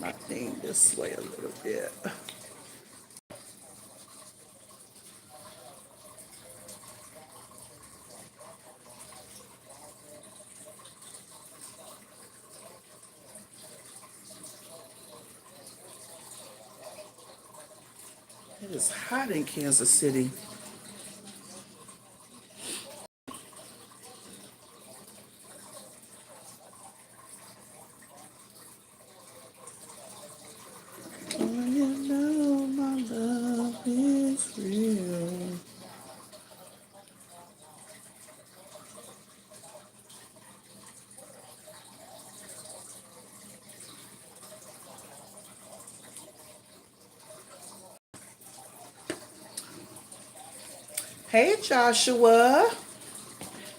my thing this way a little bit. It is hot in Kansas City. Oh, you know my love is real. Hey, Joshua.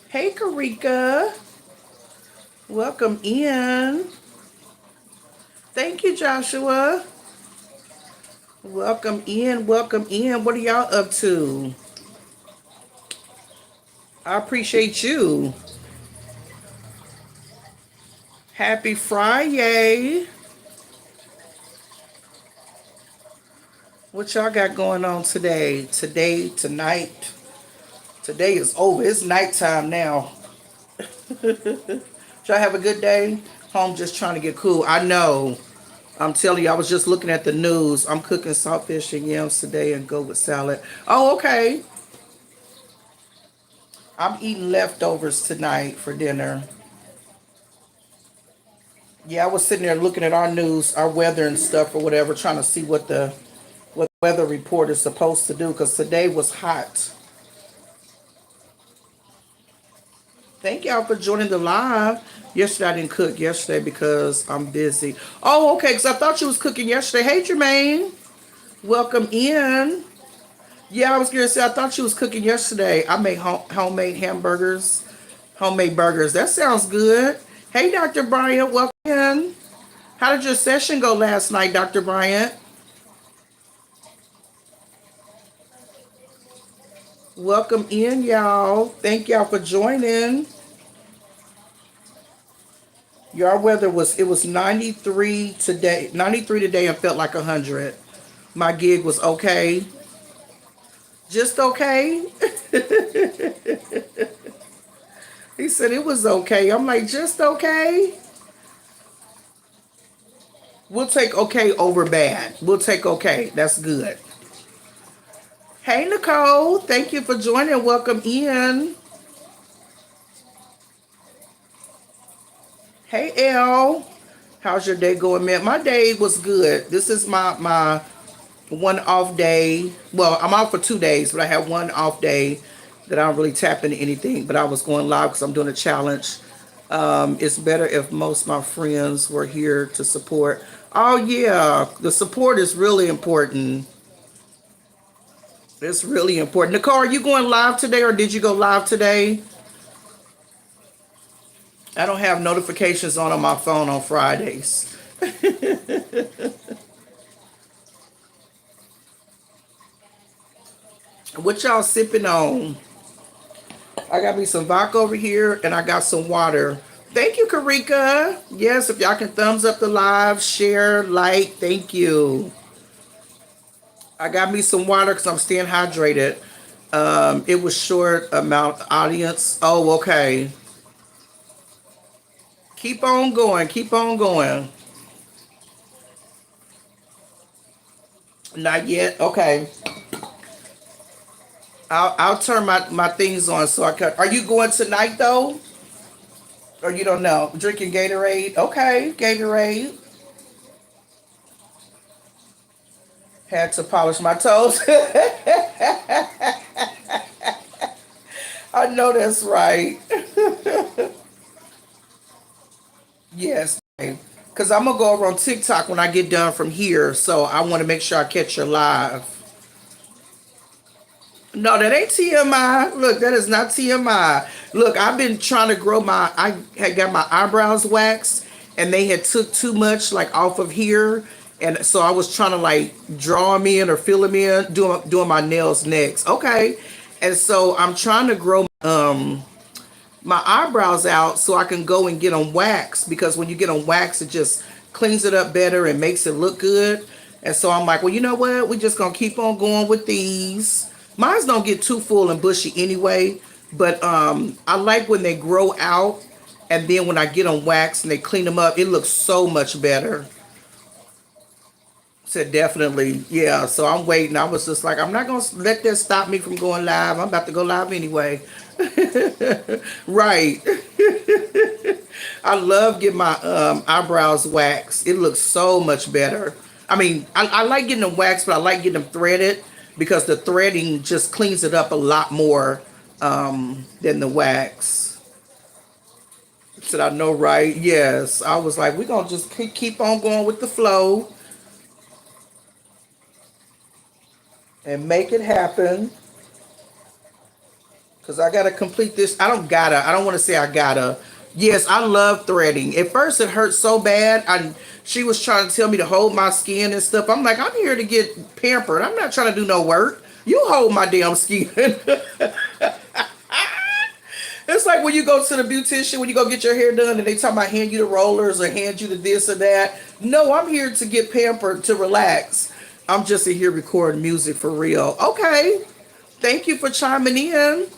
Hey, Karika. Welcome in. Thank you, Joshua. Welcome in. Welcome in. What are y'all up to? I appreciate you. Happy Friday. What y'all got going on today? Today, tonight. Today is over. It's nighttime now. Y'all have a good day? Home just trying to get cool. I know. I'm telling you, I was just looking at the news. I'm cooking saltfish and yams today and go with salad. Oh, okay. I'm eating leftovers tonight for dinner. Yeah, I was sitting there looking at our news, our weather and stuff or whatever, trying to see what the weather report is supposed to do because today was hot. Thank y'all for joining the live. Yesterday I didn't cook yesterday because I'm busy. Oh, okay, because I thought you was cooking yesterday. Hey, Jermaine. Welcome in. Yeah, I was going to say, I thought you was cooking yesterday. I made homemade hamburgers, homemade burgers. That sounds good. Hey, Dr. Bryant, welcome in. How did your session go last night, Dr. Bryant? Welcome in, y'all. Thank y'all for joining. Your weather was 93 today. 93 today and felt like 100. My gig was okay. Just okay. He said it was okay. I'm like, just okay. We'll take okay over bad. We'll take okay. That's good. Hey, Nicole. Thank you for joining. Welcome in. Hey, Elle. How's your day going, man? My day was good. This is my one off day. Well, I'm off for 2 days, but I have one off day that I don't really tap into anything. But I was going live because I'm doing a challenge. It's better if most of my friends were here to support. Oh, yeah. The support is really important. It's really important. Nicole, are you going live today or did you go live today? I don't have notifications on my phone on Fridays. What y'all sipping on? I got me some vodka over here and I got some water. Thank you, Karika. Yes, if y'all can thumbs up the live, share, like, thank you. I got me some water because I'm staying hydrated. It was short amount audience. Oh, okay. Keep on going. Keep on going. Not yet. Okay. I'll turn my things on so I can. Are you going tonight though? Or you don't know? Drinking Gatorade? Okay, Gatorade. Had to polish my toes. I know that's right. Yes. Because I'm going to go over on TikTok when I get done from here. So I want to make sure I catch your live. No, that ain't TMI. Look, that is not TMI. Look, I've been trying to grow I had got my eyebrows waxed and they had took too much like off of here. And so I was trying to like draw them in or fill them in, doing my nails next. Okay. And so I'm trying to grow my eyebrows out so I can go and get them waxed because when you get them waxed, it just cleans it up better and makes it look good. And so I'm like, well, you know what? We're just gonna keep on going with these. Mine's don't get too full and bushy anyway, but I like when they grow out, and then when I get them waxed and they clean them up, it looks so much better. Said definitely, yeah. So I'm waiting. I was just like, I'm not gonna let that stop me from going live. I'm about to go live anyway. Right. I love getting my eyebrows waxed. It looks so much better. I mean, I like getting them waxed, but I like getting them threaded because the threading just cleans it up a lot more than the wax. Said I know, right? Yes. I was like, we're gonna just keep on going with the flow and make it happen. Cause I gotta complete this. I don't gotta. I don't want to say I gotta. Yes, I love threading. At first, it hurt so bad. She was trying to tell me to hold my skin and stuff. I'm like, I'm here to get pampered. I'm not trying to do no work. You hold my damn skin. It's like when you go to the beautician, when you go get your hair done, and they talk about hand you the rollers or hand you the this or that. No, I'm here to get pampered, to relax. I'm just in here recording music for real. Okay. Thank you for chiming in.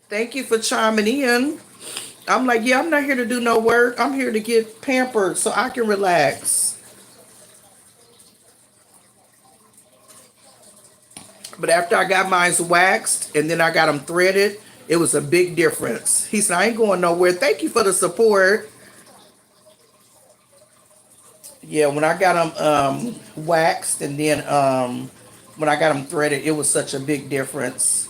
Thank you for chiming in. I'm like, yeah, I'm not here to do no work. I'm here to get pampered so I can relax. But after I got mine waxed and then I got them threaded, it was a big difference. He said, I ain't going nowhere. Thank you for the support. Yeah, when I got them waxed and then when I got them threaded, it was such a big difference.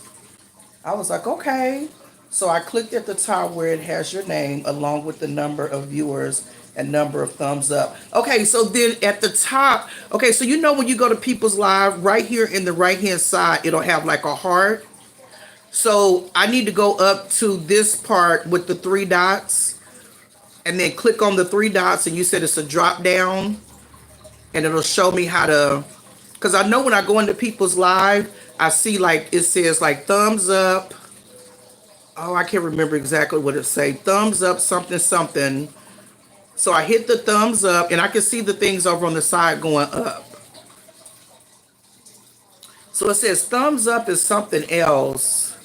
I was like, okay. So I clicked at the top where it has your name along with the number of viewers and number of thumbs up. Okay, so then at the top, okay, so you know when you go to people's live, right here in the right hand side, it'll have like a heart. So I need to go up to this part with the three dots and then click on the three dots, and you said it's a drop down and it'll show me how to, because I know when I go into people's live, I see like it says like thumbs up. Oh, I can't remember exactly what it say. Thumbs up, something, something. So I hit the thumbs up and I can see the things over on the side going up. So it says thumbs up is something else,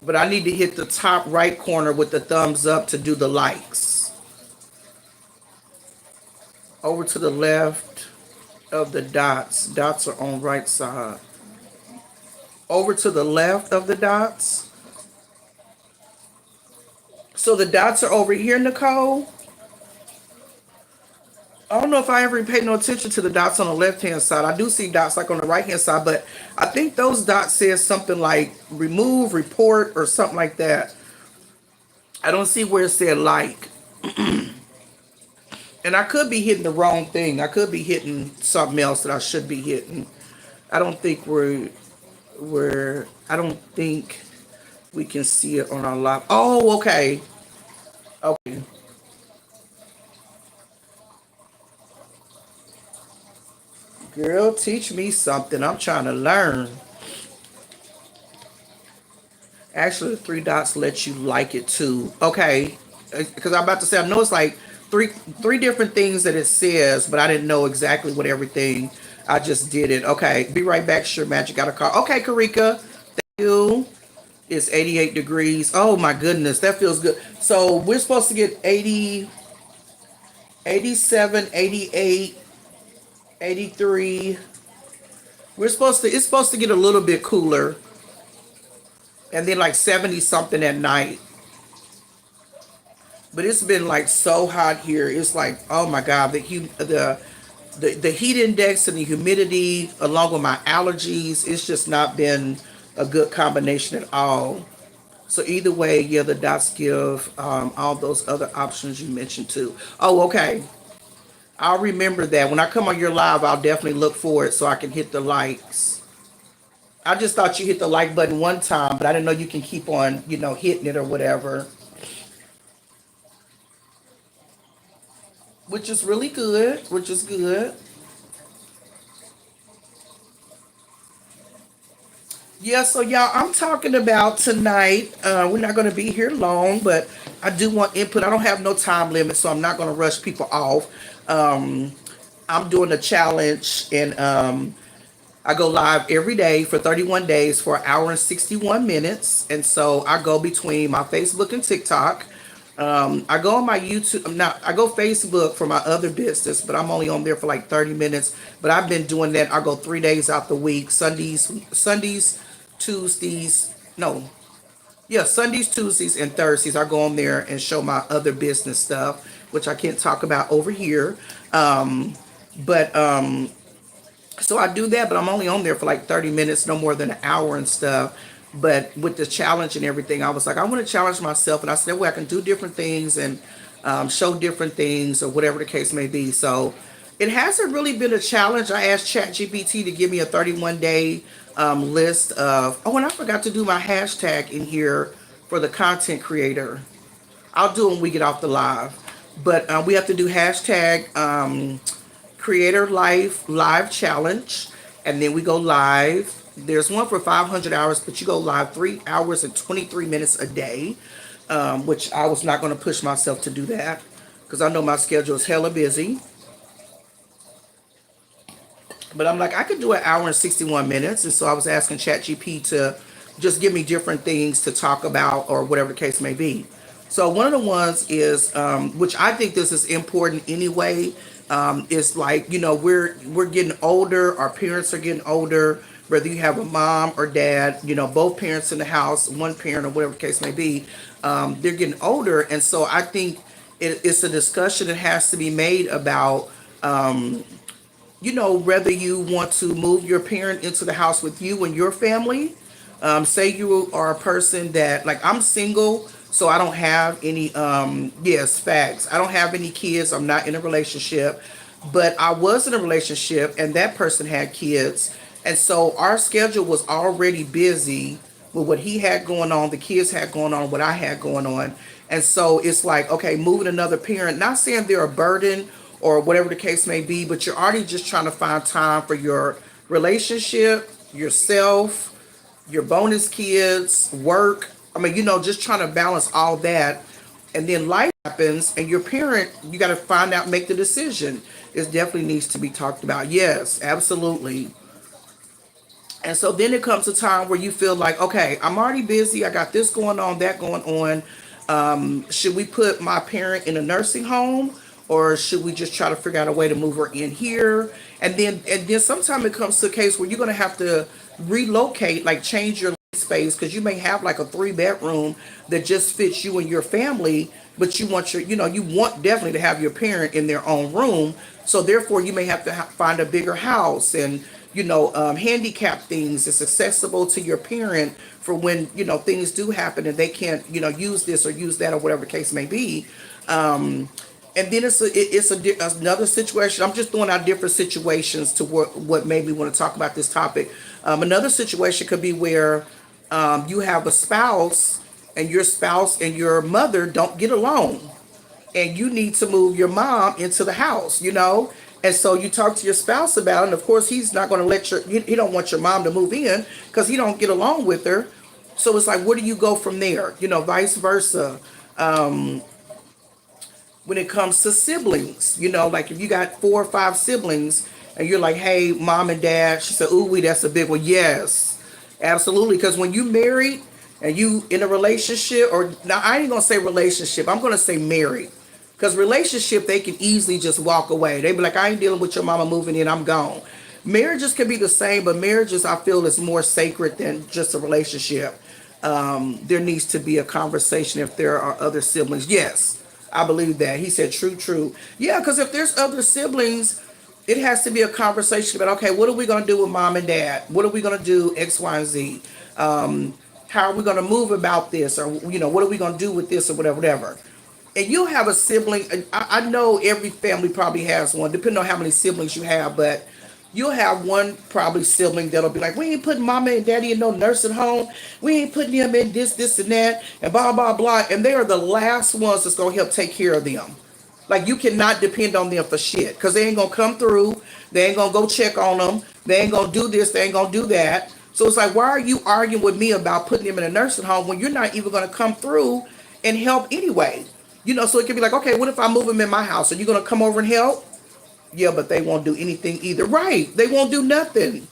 but I need to hit the top right corner with the thumbs up to do the likes. Over to the left of the dots. Dots are on right side. Over to the left of the dots. So the dots are over here, Nicole. I don't know if I ever paid no attention to the dots on the left-hand side. I do see dots like on the right-hand side, but I think those dots says something like remove, report, or something like that. I don't see where it said like. And I could be hitting the wrong thing. I could be hitting something else that I should be hitting. I don't think I don't think we can see it on our live. Oh, okay. Okay. Girl, teach me something. I'm trying to learn. Actually, the three dots let you like it too. Okay. Because I'm about to say, I know it's like three different things that it says, but I didn't know exactly what everything. I just did it. Okay. Be right back. Sure, Magic got a call. Okay, Karika. Thank you. It's 88 degrees. Oh my goodness. That feels good. So we're supposed to get 80, 87, 88, 83. It's supposed to get a little bit cooler. And then like 70 something at night. But it's been like so hot here. It's like, oh my God, the heat index and the humidity, along with my allergies, it's just not been a good combination at all. So either way, yeah, the dots give all those other options you mentioned too. Oh, okay. I'll remember that. When I come on your live, I'll definitely look for it so I can hit the likes. I just thought you hit the like button one time, but I didn't know you can keep on, hitting it or whatever. Which is really good, which is good. Yeah, so y'all, I'm talking about tonight. We're not going to be here long, but I do want input. I don't have no time limit, so I'm not going to rush people off. Um, I'm doing a challenge, and I go live every day for 31 days for an hour and 61 minutes. And so I go between my Facebook and TikTok. I go on my YouTube. I go Facebook for my other business, but I'm only on there for like 30 minutes. But I've been doing that. I go 3 days out the week, Tuesdays, no, yeah, Sundays, Tuesdays, and Thursdays. I go on there and show my other business stuff, which I can't talk about over here. But so I do that, but I'm only on there for like 30 minutes, no more than an hour and stuff. But with the challenge and everything, I was like, I want to challenge myself. And I said, well, I can do different things and show different things or whatever the case may be. So it hasn't really been a challenge. I asked ChatGPT to give me a 31-day list of, oh, and I forgot to do my hashtag in here for the content creator. I'll do it when we get off the live. But we have to do hashtag Creator Life Live Challenge, and then we go live. There's one for 500 hours, but you go live 3 hours and 23 minutes a day, which I was not going to push myself to do that because I know my schedule is hella busy. But I'm like, I could do an hour and 61 minutes. And so I was asking ChatGPT to just give me different things to talk about or whatever the case may be. So one of the ones is, which I think this is important anyway, is like, we're getting older. Our parents are getting older. Whether you have a mom or dad, both parents in the house, one parent or whatever the case may be, they're getting older. And so I think it's a discussion that has to be made about whether you want to move your parent into the house with you and your family. Say you are a person that, like, I'm single, so I don't have any, yes, facts. I don't have any kids. I'm not in a relationship, but I was in a relationship and that person had kids. And so our schedule was already busy with what he had going on, the kids had going on, what I had going on. And so it's like, okay, moving another parent, not saying they're a burden or whatever the case may be, but you're already just trying to find time for your relationship, yourself, your bonus kids, work. I mean, just trying to balance all that. And then life happens, and your parent, you got to find out, make the decision. It definitely needs to be talked about. Yes, absolutely. And so then it comes a time where you feel like, okay, I'm already busy. I got this going on, that going on. Should we put my parent in a nursing home, or should we just try to figure out a way to move her in here? And then sometimes it comes to a case where you're going to have to relocate, like change your space, because you may have like a 3 bedroom that just fits you and your family, but you want you want definitely to have your parent in their own room. So therefore you may have to find a bigger house and handicap things that's accessible to your parent for when things do happen and they can't use this or use that or whatever the case may be. And then another situation. I'm just throwing out different situations to what made me want to talk about this topic. Another situation could be where you have a spouse, and your spouse and your mother don't get along, and you need to move your mom into the house. And so you talk to your spouse about it, and of course he's not going to he don't want your mom to move in because he don't get along with her. So it's like, where do you go from there? Vice versa. When it comes to siblings, like if you got 4 or 5 siblings and you're like, hey, mom and dad, she said, ooh, that's a big one. Yes, absolutely. Because when you married and you in a relationship, or now I ain't gonna say relationship, I'm gonna say married. Because relationship, they can easily just walk away. They be like, I ain't dealing with your mama moving in, I'm gone. Marriages can be the same, but marriages, I feel, is more sacred than just a relationship. There needs to be a conversation if there are other siblings. Yes, I believe that. He said, true, true. Yeah, because if there's other siblings, it has to be a conversation about, okay, what are we going to do with mom and dad? What are we going to do X, Y, and Z? How are we going to move about this? Or, what are we going to do with this or whatever, whatever. And you'll have a sibling. And I know every family probably has one, depending on how many siblings you have, but you'll have one probably sibling that'll be like, we ain't putting mama and daddy in no nursing home. We ain't putting them in this, this, and that, and blah, blah, blah. And they are the last ones that's going to help take care of them. Like, you cannot depend on them for shit because they ain't going to come through. They ain't going to go check on them. They ain't going to do this. They ain't going to do that. So it's like, why are you arguing with me about putting them in a nursing home when you're not even going to come through and help anyway? So it could be like, okay, what if I move them in my house? Are you going to come over and help? Yeah, but they won't do anything either. Right. They won't do nothing.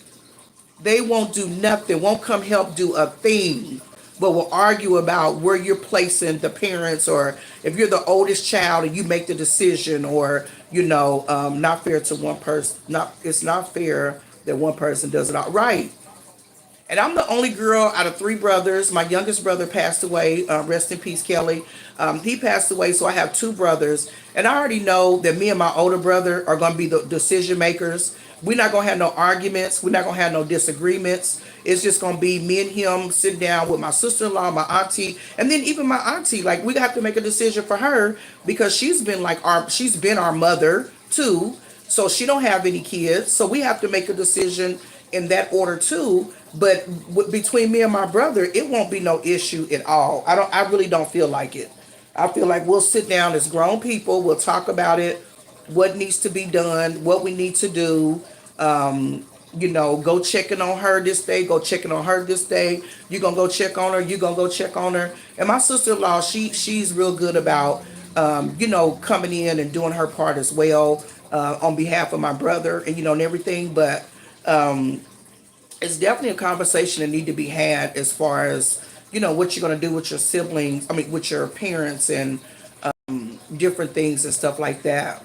They won't do nothing, won't come help do a thing, but will argue about where you're placing the parents, or if you're the oldest child and you make the decision, or, not fair to one person. It's not fair that one person does it all right. And I'm the only girl out of three brothers. My youngest brother passed away. Rest in peace, Kelly. He passed away, so I have two brothers. And I already know that me and my older brother are going to be the decision makers. We're not going to have no arguments. We're not going to have no disagreements. It's just going to be me and him sitting down with my sister-in-law, my auntie, and then even my auntie. Like, we have to make a decision for her because she's been our mother too. So she don't have any kids. So we have to make a decision in that order too. But between me and my brother, it won't be no issue at all. I really don't feel like it. I feel like we'll sit down as grown people. We'll talk about it, what needs to be done, what we need to do. Go checking on her this day, go checking on her this day. You gonna go check on her, you gonna go check on her. And my sister-in-law, she's real good about, coming in and doing her part as well, on behalf of my brother, and everything. But it's definitely a conversation that need to be had as far as, what you're going to do with your siblings, with your parents, and different things and stuff like that.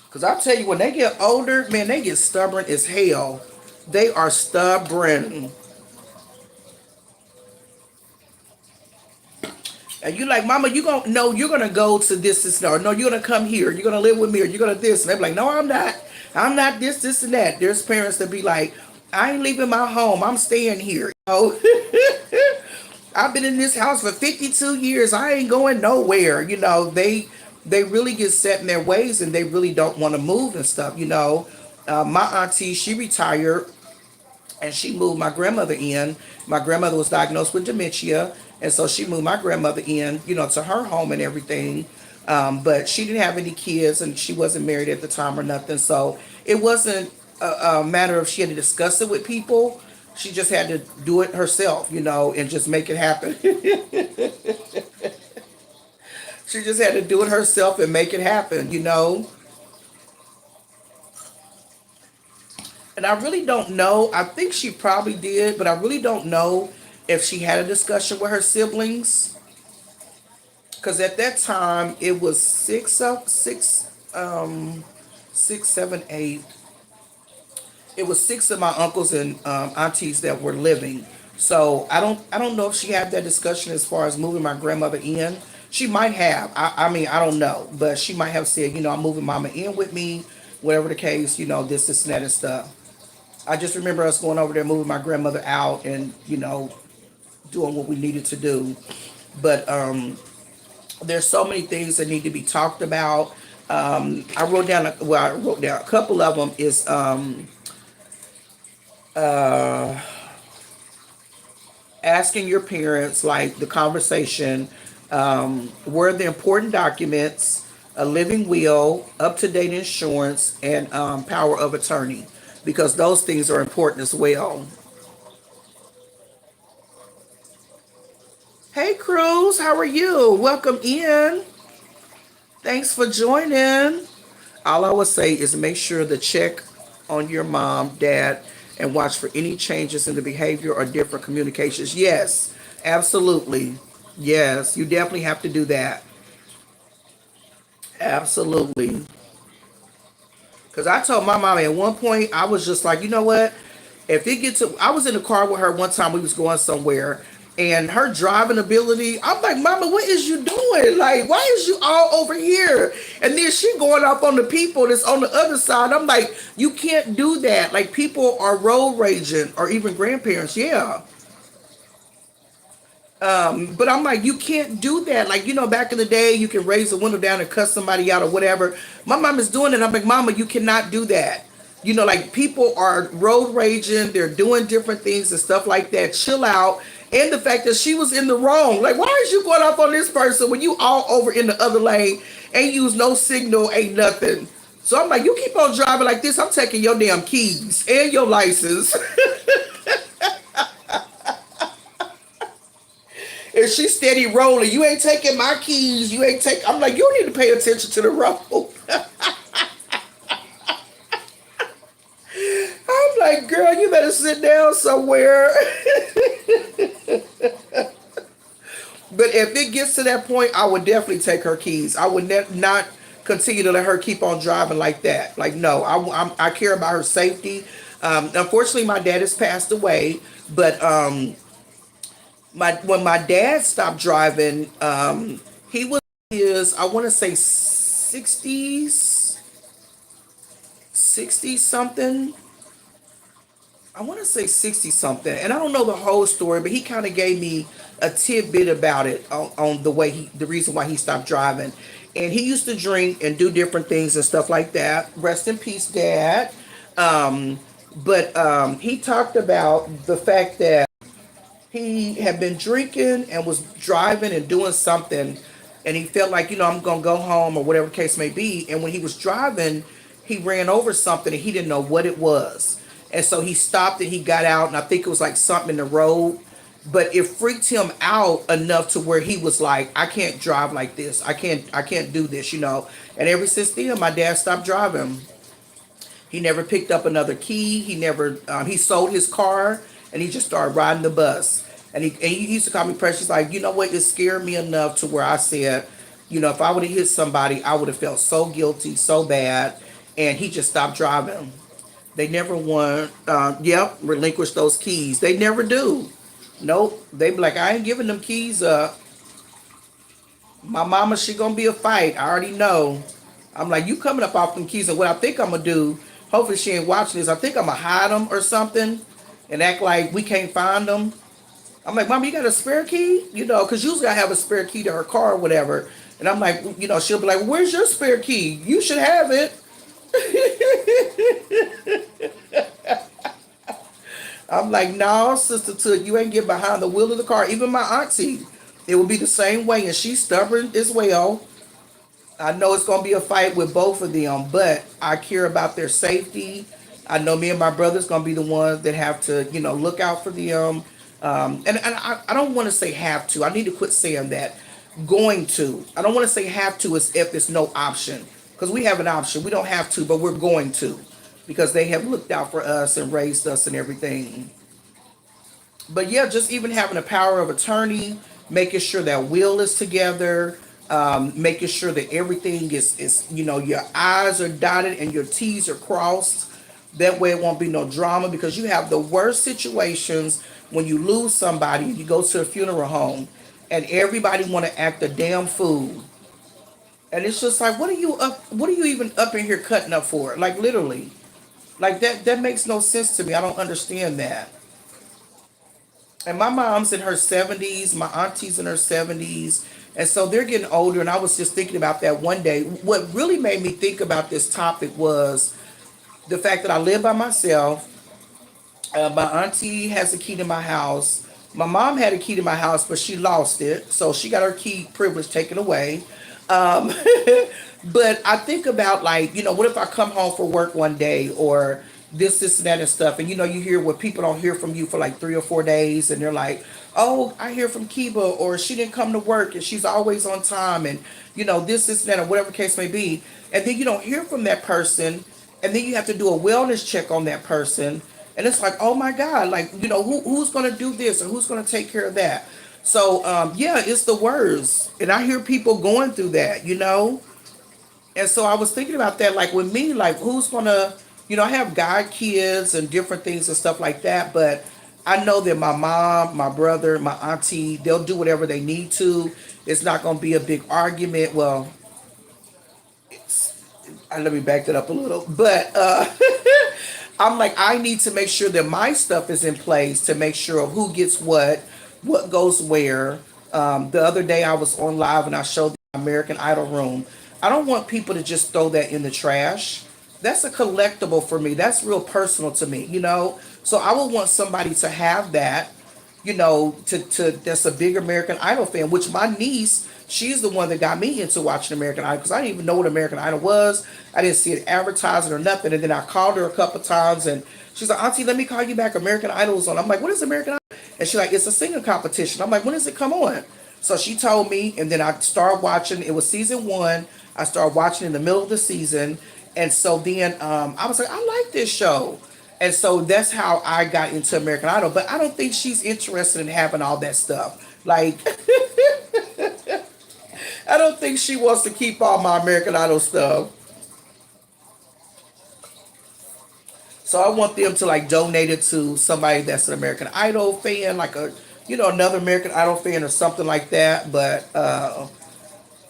Because I tell you, when they get older, man, they get stubborn as hell. They are stubborn. And you like, mama, you're gonna go to this, no, you're gonna come here, you're gonna live with me, or you're gonna this. And they're like, no, I'm not. I'm not this, and that. There's parents that be like, I ain't leaving my home, I'm staying here. I've been in this house for 52 years. I ain't going nowhere. They really get set in their ways, and they really don't want to move and stuff. My auntie, she retired, and she moved my grandmother in. My grandmother was diagnosed with dementia, and so she moved my grandmother in, to her home and everything. But she didn't have any kids, and she wasn't married at the time or nothing. So it wasn't a matter of she had to discuss it with people. She just had to do it herself, and just make it happen. She just had to do it herself and make it happen. And I really don't know. I think she probably did, but I really don't know if she had a discussion with her siblings. Because at that time, it was six, seven, eight. It was six of my uncles and aunties that were living. So I don't know if she had that discussion as far as moving my grandmother in. She might have. I mean, I don't know, but she might have said, I'm moving mama in with me, whatever the case, this, and that, and stuff. I just remember us going over there, moving my grandmother out, and doing what we needed to do. But there's so many things that need to be talked about. I wrote down. I wrote down a couple of them. Is asking your parents, like the conversation, were the important documents, a living will, up to date insurance, and power of attorney, because those things are important as well. Hey, Cruz, how are you? Welcome in. Thanks for joining. All I would say is make sure to check on your mom, dad, and watch for any changes in the behavior or different communications. Yes, absolutely. Yes, you definitely have to do that. Absolutely. Because I told my mom at one point, I was just like, you know what? If it gets to, I was in the car with her one time, we was going somewhere, and her driving ability, I'm like, mama, what is you doing? Like, why is you all over here? And then she going up on the people that's on the other side. I'm like, you can't do that. Like, people are road raging, or even grandparents. Yeah. But I'm like, you can't do that. Like, back in the day, you can raise the window down and cuss somebody out or whatever. My mom is doing it. I'm like, mama, you cannot do that. Like, people are road raging. They're doing different things and stuff like that. Chill out. And the fact that she was in the wrong. Like, why is you going off on this person when you all over in the other lane, ain't use no signal, ain't nothing? So I'm like, you keep on driving like this, I'm taking your damn keys and your license. And she's steady rolling. You ain't taking my keys. You ain't take. I'm like, you need to pay attention to the road. I'm like, girl, you better sit down somewhere. But if it gets to that point, I would definitely take her keys. I would not continue to let her keep on driving like that. Like, no, I care about her safety. Unfortunately, my dad has passed away, but my when my dad stopped driving, he was his, I want to say 60s, 60 something. I want to say 60 something, and I don't know the whole story, but he kind of gave me a tidbit about it on the reason why he stopped driving. And he used to drink and do different things and stuff like that. Rest in peace, Dad. Um, but he talked about the fact that he had been drinking and was driving and doing something, and he felt like, I'm gonna go home or whatever the case may be. And when he was driving, he ran over something and he didn't know what it was. And so he stopped and he got out, and I think it was like something in the road, but it freaked him out enough to where he was like, I can't drive like this. I can't do this. And ever since then, my dad stopped driving. He never picked up another key. He never. He sold his car and he just started riding the bus. And he used to call me precious. Like, you know what? It scared me enough to where I said, if I would have hit somebody, I would have felt so guilty, so bad. And he just stopped driving. They never want. Yep, relinquish those keys. They never do. Nope. They be like, I ain't giving them keys up. My mama, she gonna be a fight. I already know. I'm like, you coming up off them keys, and what I think I'm gonna do, hopefully she ain't watching this, I think I'm gonna hide them or something and act like we can't find them. I'm like, Mama, you got a spare key? Because usually I have a spare key to her car or whatever. And I'm like, she'll be like, where's your spare key? You should have it. I'm like, no, Sister Toot, you ain't get behind the wheel of the car. Even my auntie, it will be the same way, and she's stubborn as well. I know it's gonna be a fight with both of them, but I care about their safety. I know me and my brother's gonna be the ones that have to, look out for them. And I don't want to say have to. I need to quit saying that. Going to. I don't want to say have to as if there's no option, because we have an option. We don't have to, but we're going to, because they have looked out for us and raised us and everything. But yeah, just even having a power of attorney, making sure that will is together, making sure that everything is your I's are dotted and your T's are crossed. That way it won't be no drama, because you have the worst situations when you lose somebody. You go to a funeral home and everybody want to act a damn fool. And it's just like, what are you even up in here cutting up for? Like, literally. Like, that makes no sense to me. I don't understand that. And my mom's in her 70s, my auntie's in her 70s, and so they're getting older. And I was just thinking about that one day. What really made me think about this topic was the fact that I live by myself. My auntie has a key to my house. My mom had a key to my house, but she lost it, so she got her key privilege taken away. Um, but I think about, like, what if I come home for work one day, or this, and that, and stuff, and you hear what people don't hear from you for like 3 or 4 days, and they're like, "Oh, I hear from Kiba, or she didn't come to work, and she's always on time, and this, and that, or whatever the case may be," and then you don't hear from that person, and then you have to do a wellness check on that person, and it's like, oh my God, like, who's gonna do this, or who's gonna take care of that? So yeah, it's the words, and I hear people going through that. And so I was thinking about that, like with me, like who's gonna, I have god kids and different things and stuff like that, but I know that my mom, my brother, my auntie, they'll do whatever they need to. It's not gonna be a big argument. Well, let me back that up a little, but I'm like, I need to make sure that my stuff is in place to make sure of who gets what goes where. The other day I was on live and I showed the American Idol room. I don't want people to just throw that in the trash. That's a collectible for me. That's real personal to me. So I would want somebody to have that, to that's a big American Idol fan, which my niece, she's the one that got me into watching American Idol, because I didn't even know what American Idol was. I didn't see it advertising or nothing. And then I called her a couple times and she's like, Auntie, let me call you back. American Idol is on. I'm like, what is American Idol? And she's like, it's a singing competition. I'm like, when does it come on? So she told me, and then I started watching. It was season one. I started watching in the middle of the season, and so then I was like, I like this show, and so that's how I got into American Idol. But I don't think she's interested in having all that stuff. Like, I don't think she wants to keep all my American Idol stuff. So I want them to like donate it to somebody that's an American Idol fan, like a another American Idol fan or something like that. But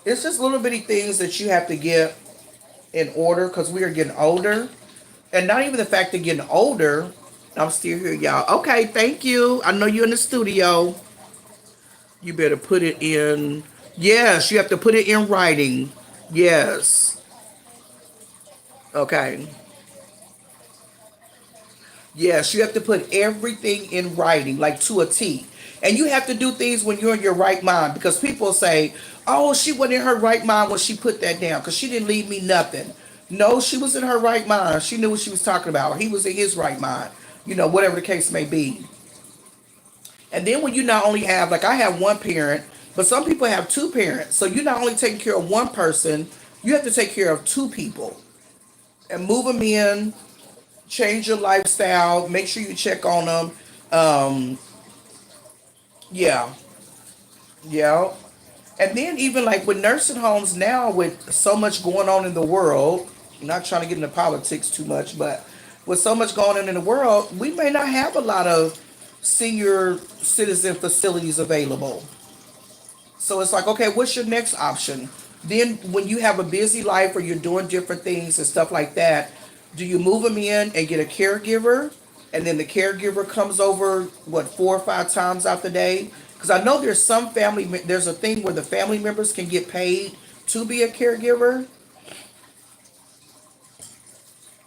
it's just little bitty things that you have to get in order because we are getting older, and not even the fact of getting older. I'm still here, y'all. Okay, thank you. I know you're in the studio. You better put it in. Yes, you have to put it in writing. Yes. Okay. Yes, you have to put everything in writing, like to a T. And you have to do things when you're in your right mind because people say, oh, she wasn't in her right mind when she put that down because she didn't leave me nothing. No, she was in her right mind. She knew what she was talking about. He was in his right mind, whatever the case may be. And then when you not only have, like I have one parent, but some people have two parents. So you're not only taking care of one person, you have to take care of two people and move them in, change your lifestyle, make sure you check on them. Um, yeah, yeah. And then even like with nursing homes now, with so much going on in the world, I'm not trying to get into politics too much, but with so much going on in the world, we may not have a lot of senior citizen facilities available. So it's like, okay, what's your next option? Then when you have a busy life or you're doing different things and stuff like that, do you move them in and get a caregiver? And then the caregiver comes over, what, 4 or 5 times out the day? Because I know there's some there's a thing where the family members can get paid to be a caregiver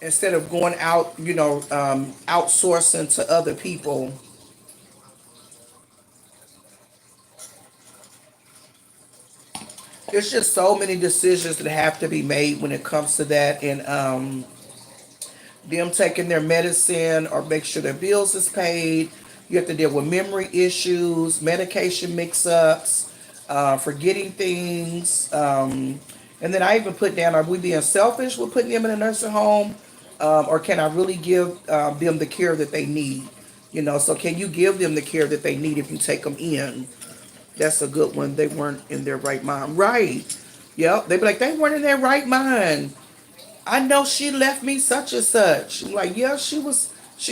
instead of going out, outsourcing to other people. There's just so many decisions that have to be made when it comes to that. And them taking their medicine or make sure their bills is paid. You have to deal with memory issues, medication mix-ups, forgetting things. And then I even put down, are we being selfish with putting them in a nursing home? Or can I really give them the care that they need? So can you give them the care that they need if you take them in? That's a good one. They weren't in their right mind. Right. Yep. They'd be like, they weren't in their right mind. I know she left me such and such. I'm like, yeah, she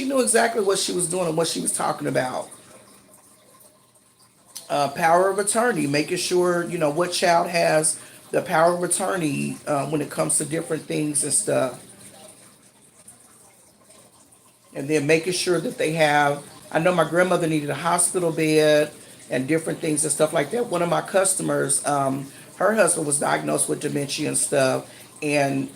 knew exactly what she was doing and what she was talking about. Power of attorney, making sure, what child has the power of attorney when it comes to different things and stuff. And then making sure that they have, I know my grandmother needed a hospital bed and different things and stuff like that. One of my customers, her husband was diagnosed with dementia and stuff, and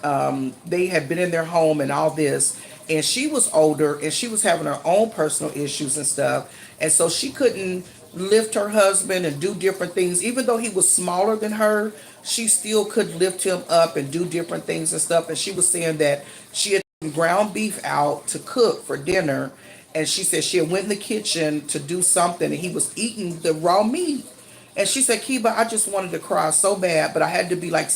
they had been in their home and all this, and she was older and she was having her own personal issues and stuff, and so she couldn't lift her husband and do different things. Even though he was smaller than her, she still could lift him up and do different things and stuff. And she was saying that she had ground beef out to cook for dinner, and she said she had went in the kitchen to do something and he was eating the raw meat, and she said, Kiba, I just wanted to cry so bad, but I had to be like,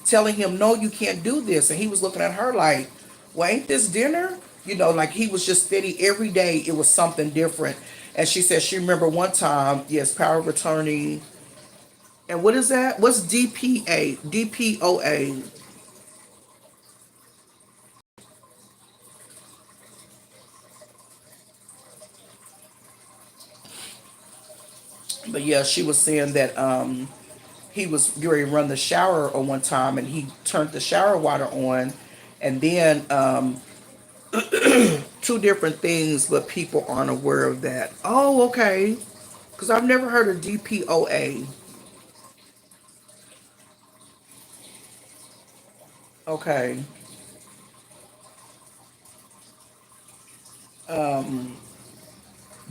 telling him, no, you can't do this. And he was looking at her like, well, ain't this dinner? Like he was just steady every day. It was something different. And she said she remember one time, yes, power of attorney. And what is that? What's DPA? DPOA? But yeah, she was saying that he was going to run the shower on one time and he turned the shower water on, and then two different things, but people aren't aware of that. Oh, okay. Because I've never heard of DPOA. Okay.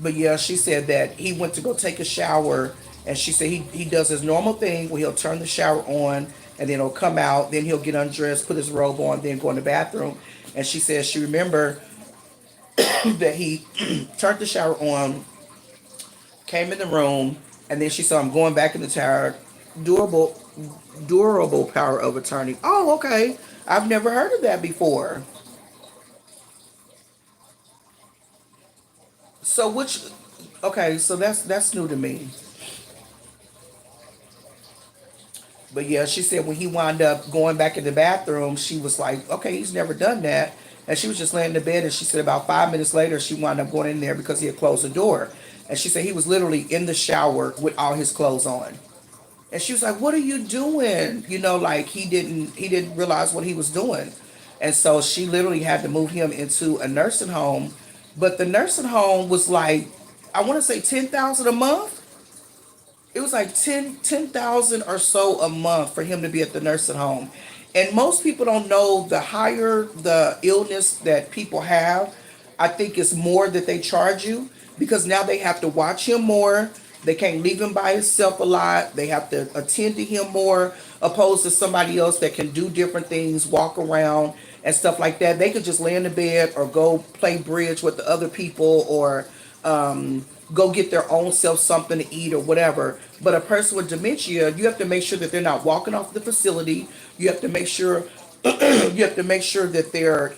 But yeah, she said that he went to go take a shower, and she said he does his normal thing where he'll turn the shower on and then he'll come out, then he'll get undressed, put his robe on, then go in the bathroom. And she says she remember that he turned the shower on, came in the room, and then she saw him going back in the tower. Durable, durable power of attorney. Oh, okay. I've never heard of that before. So which, okay, so that's new to me. But yeah, she said when he wound up going back in the bathroom, she was like, okay, he's never done that. And she was just laying in the bed, and she said about 5 minutes later, she wound up going in there because he had closed the door. And she said he was literally in the shower with all his clothes on. And she was like, what are you doing? Like he didn't realize what he was doing. And so she literally had to move him into a nursing home. But the nursing home was like, I want to say 10,000 a month. It was like 10,000 or so a month for him to be at the nursing home. And most people don't know the higher the illness that people have, I think it's more that they charge you because now they have to watch him more. They can't leave him by himself a lot. They have to attend to him more, opposed to somebody else that can do different things, walk around and stuff like that. They could just lay in the bed or go play bridge with the other people or go get their own self something to eat or whatever. But a person with dementia, you have to make sure that they're not walking off the facility. You have to make sure you have to make sure that they're,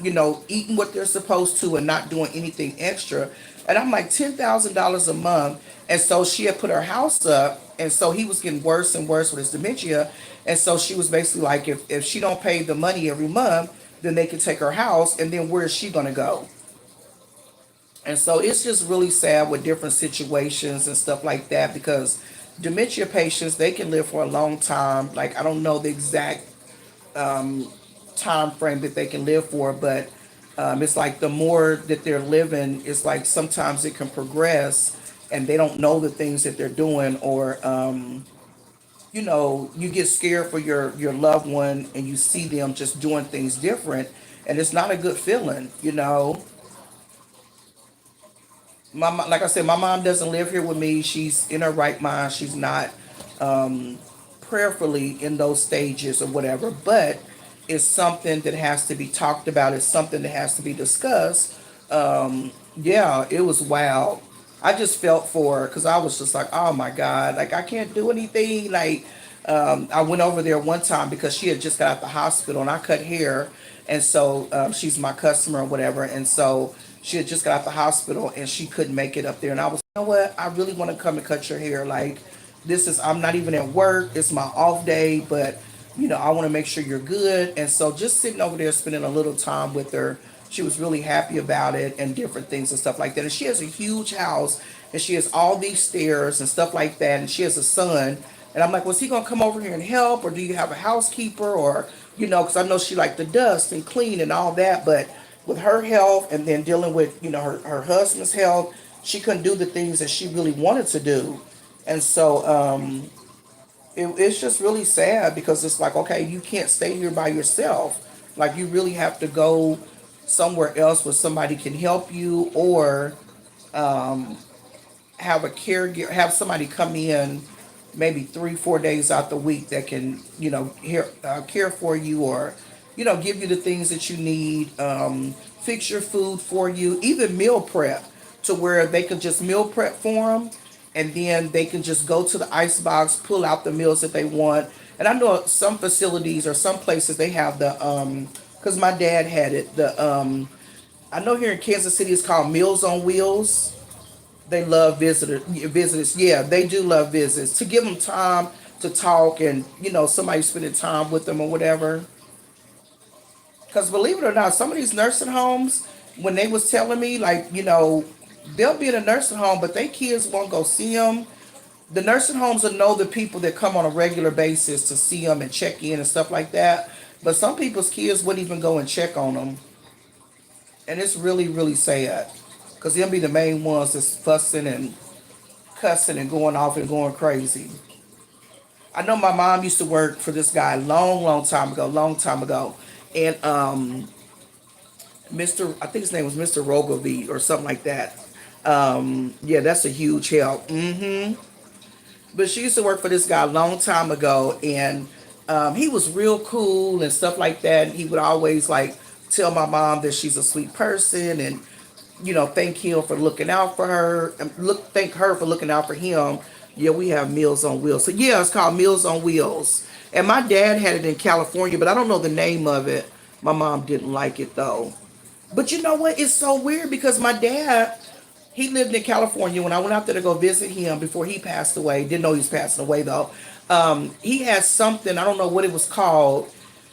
eating what they're supposed to and not doing anything extra. And I'm like $10,000 a month. And so she had put her house up, and so he was getting worse and worse with his dementia. And so she was basically like, if she don't pay the money every month, then they can take her house, and then where is she gonna go? And so it's just really sad with different situations and stuff like that because dementia patients, they can live for a long time. Like I don't know the exact time frame that they can live for, but it's like the more that they're living, it's like sometimes it can progress and they don't know the things that they're doing, or you get scared for your loved one and you see them just doing things different, and it's not a good feeling. Like I said, my mom doesn't live here with me. She's in her right mind. She's not prayerfully in those stages or whatever, but it's something that has to be talked about. It's something that has to be discussed. Yeah, it was wild. I just felt for her because I was just like, oh my God, like I can't do anything. Like, I went over there one time because she had just got out the hospital and I cut hair. And so she's my customer or whatever. And so she had just got out the hospital and she couldn't make it up there. And I was, you know what? I really want to come and cut your hair. Like, I'm not even at work. It's my off day, but I want to make sure you're good. And so just sitting over there, spending a little time with her, she was really happy about it and different things and stuff like that. And she has a huge house and she has all these stairs and stuff like that. And she has a son. And I'm like, was he going to come over here and help? Or do you have a housekeeper? Or, because I know she liked the dust and clean and all that. But with her health and then dealing with, her husband's health, she couldn't do the things that she really wanted to do. And so it's just really sad because it's like, okay, you can't stay here by yourself. Like, you really have to go somewhere else where somebody can help you, or have a caregiver, have somebody come in maybe 3, 4 days out the week that can, care for you, or, give you the things that you need, fix your food for you, even meal prep to where they can just meal prep for them, and then they can just go to the ice box, pull out the meals that they want. And I know some facilities or some places they have because my dad had it, I know here in Kansas City it's called Meals on Wheels. They love visitors. Yeah, they do love visits to give them time to talk, and somebody spending time with them or whatever. Because believe it or not, some of these nursing homes, when they was telling me, like, they'll be in a nursing home, but they kids won't go see them. The nursing homes will know the people that come on a regular basis to see them and check in and stuff like that. But some people's kids wouldn't even go and check on them, and it's really, really sad. Because they'll be the main ones that's fussing and cussing and going off and going crazy. I know my mom used to work for this guy long time ago, and I think his name was Mr. Rogovy or something like that. Yeah, that's a huge help. But she used to work for this guy a long time ago, and he was real cool and stuff like that. And he would always like tell my mom that she's a sweet person, and thank him for looking out for her, and thank her for looking out for him. Yeah, we have Meals on Wheels. So yeah, it's called Meals on Wheels. And my dad had it in California, but I don't know the name of it. My mom didn't like it though. But you know what? It's so weird because my dad, he lived in California. When I went out there to go visit him before he passed away, didn't know he was passing away though. He had something, I don't know what it was called.